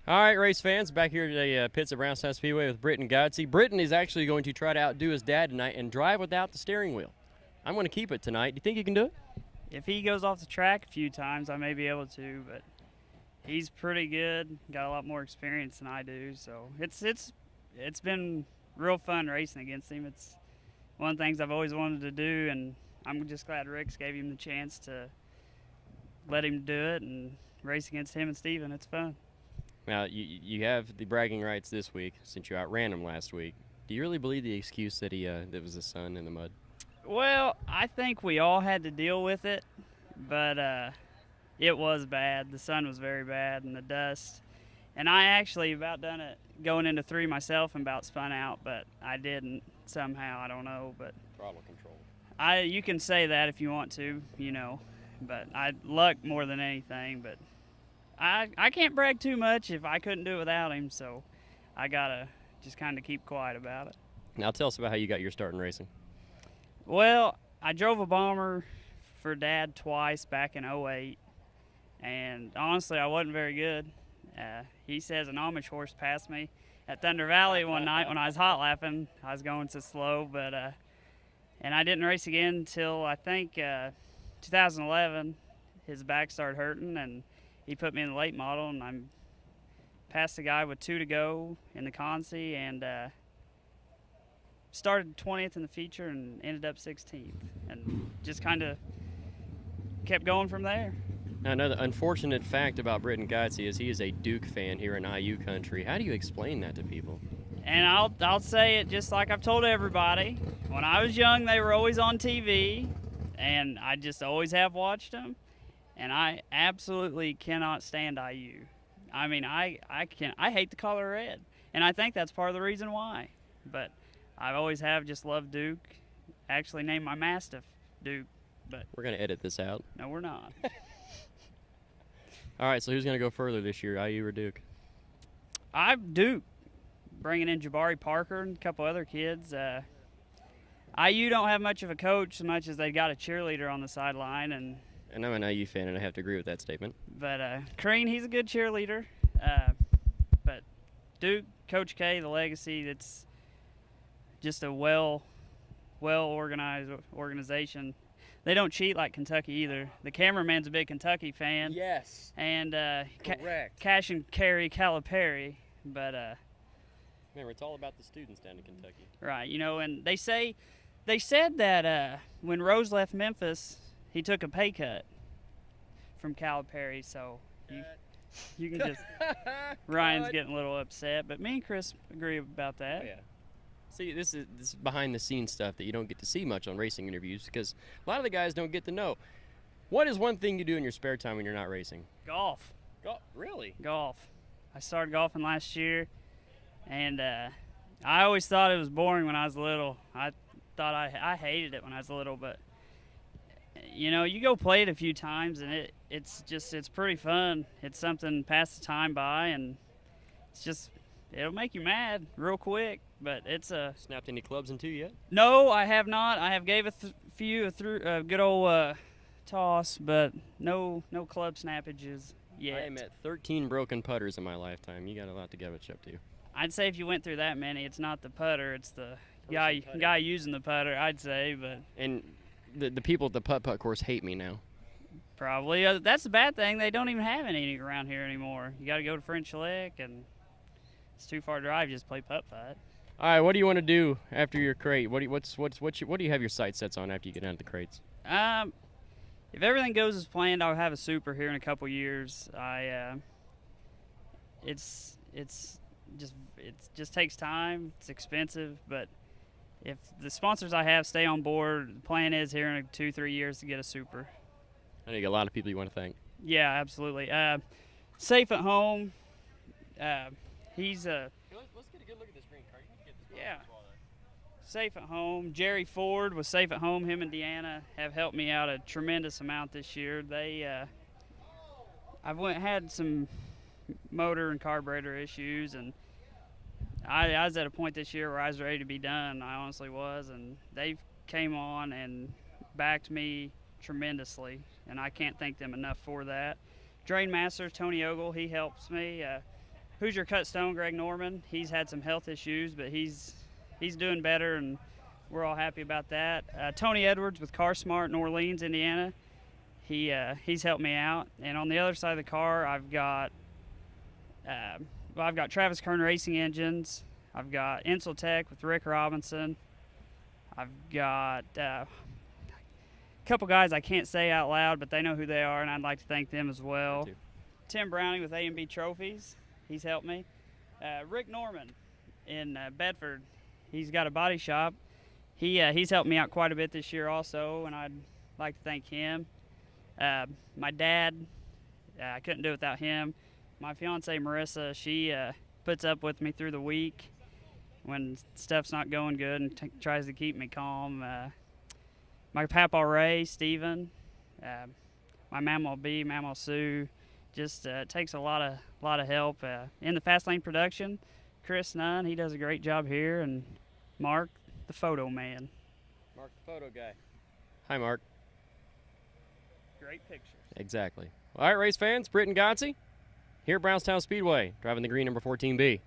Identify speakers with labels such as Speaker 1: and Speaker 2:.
Speaker 1: All right, race fans, back here today pits at Brownstown Speedway with Britan Godsey. Britan is actually going to try to outdo his dad tonight and drive without the steering wheel. I'm going to keep it tonight. Do you think you can do it?
Speaker 2: If he goes off the track a few times, I may be able to, but he's pretty good. Got a lot more experience than I do, so it's been real fun racing against him. It's one of the things I've always wanted to do, and I'm just glad Rick's gave him the chance to let him do it and race against him and Steven. It's fun.
Speaker 1: Now, you have the bragging rights this week since you outran him last week. Do you really believe the excuse that that was the sun in the mud?
Speaker 2: Well, I think we all had to deal with it, but it was bad. The sun was very bad and the dust. And I actually about done it going into 3 myself and about spun out, but I didn't somehow. I don't know, but
Speaker 1: Throttle control.
Speaker 2: you can say that if you want to, but I luck more than anything, but I can't brag too much if I couldn't do it without him, so I gotta just kind of keep quiet about it.
Speaker 1: Now tell us about how you got your start in racing.
Speaker 2: Well, I drove a bomber for Dad twice back in '08, and honestly, I wasn't very good. He says an Amish horse passed me at Thunder Valley one night when I was hot lapping. I was going so slow, but and I didn't race again until I think 2011. His back started hurting, and he put me in the late model, and I passed the guy with 2 to go in the Godsey, and started 20th in the feature and ended up 16th, and just kind of kept going from there.
Speaker 1: Now, another unfortunate fact about Britan Godsey is he is a Duke fan here in IU country. How do you explain that to people?
Speaker 2: And I'll say it just like I've told everybody. When I was young, they were always on TV, and I just always have watched them. And I absolutely cannot stand IU. I mean, I hate the color red, and I think that's part of the reason why. But I always have just loved Duke. Actually named my Mastiff Duke, but
Speaker 1: We're going to edit this out.
Speaker 2: no, we're not.
Speaker 1: All right, so who's going to go further this year, IU or Duke?
Speaker 2: I'm Duke, bringing in Jabari Parker and a couple other kids. IU don't have much of a coach, as much as they got a cheerleader on the sideline, and
Speaker 1: I'm an IU fan, and I have to agree with that statement.
Speaker 2: But Crean, he's a good cheerleader. But Duke, Coach K, the legacy, that's just a well-organized organization. They don't cheat like Kentucky either. The cameraman's a big Kentucky fan.
Speaker 1: Yes.
Speaker 2: And
Speaker 1: Correct.
Speaker 2: Cash and Carry Calipari. But
Speaker 1: Remember, it's all about the students down in Kentucky.
Speaker 2: right, and they said that when Rose left Memphis, he took a pay cut from Calipari, so you can just Ryan's getting a little upset, but me and Chris agree about that.
Speaker 1: Oh, yeah. See, this is behind-the-scenes stuff that you don't get to see much on racing interviews because a lot of the guys don't get to know. What is one thing you do in your spare time when you're not racing?
Speaker 2: Golf.
Speaker 1: Really?
Speaker 2: Golf. I started golfing last year, and I always thought it was boring when I was little. I thought I hated it when I was little, but you go play it a few times, and it's pretty fun. It's something to pass the time by, and it'll make you mad real quick. But it's
Speaker 1: Snapped any clubs in 2 yet?
Speaker 2: No, I have not. I have gave a good old toss, but no club snappages yet.
Speaker 1: I am at 13 broken putters in my lifetime. You got a lot to catch up to.
Speaker 2: I'd say if you went through that many, it's not the putter, it's the guy using the putter, I'd say. But
Speaker 1: And the people at the putt-putt course hate me now.
Speaker 2: probably that's the bad thing. They don't even have any around here anymore. You got to go to French Lick, and it's too far to drive. Just play putt-putt.
Speaker 1: All right, what do you want to do after your crate? What do you have your sight sets on after you get down to the crates?
Speaker 2: If everything goes as planned, I'll have a super here in a couple years. It just takes time. It's expensive, but if the sponsors I have stay on board, the plan is here in 2-3 years to get a super.
Speaker 1: I know you got a lot of people you want to thank.
Speaker 2: Yeah, absolutely. Safe at home. He's a
Speaker 1: Let's get a good look at this green card.
Speaker 2: Yeah. Safe at home. Jerry Ford was safe at home. Him and Deanna have helped me out a tremendous amount this year. I've had some motor and carburetor issues, and I was at a point this year where I was ready to be done. I honestly was, and they came on and backed me tremendously, and I can't thank them enough for that. Drain Masters, Tony Ogle, he helps me. Hoosier Cut Stone, Greg Norman. He's had some health issues, but he's doing better, and we're all happy about that. Tony Edwards with Car Smart in Orleans, Indiana. He's helped me out. And on the other side of the car, I've got Travis Kern Racing Engines. I've got Insultech with Rick Robinson. I've got a couple guys I can't say out loud, but they know who they are, and I'd like to thank them as well. Tim Browning with A&B Trophies. He's helped me. Rick Norman in Bedford. He's got a body shop. He's helped me out quite a bit this year also, and I'd like to thank him. My dad, I couldn't do it without him. My fiance Marissa, she puts up with me through the week when stuff's not going good and tries to keep me calm. My Papa Ray, Steven, my Mama B, Mama Sue, just takes a lot of help. In the Fast Lane production, Chris Nunn, he does a great job here, and Mark, the photo man.
Speaker 1: Mark, the photo guy. Hi, Mark.
Speaker 2: Great pictures.
Speaker 1: Exactly. All right, race fans, Britan Godsey here at Brownstown Speedway, driving the green number 14B.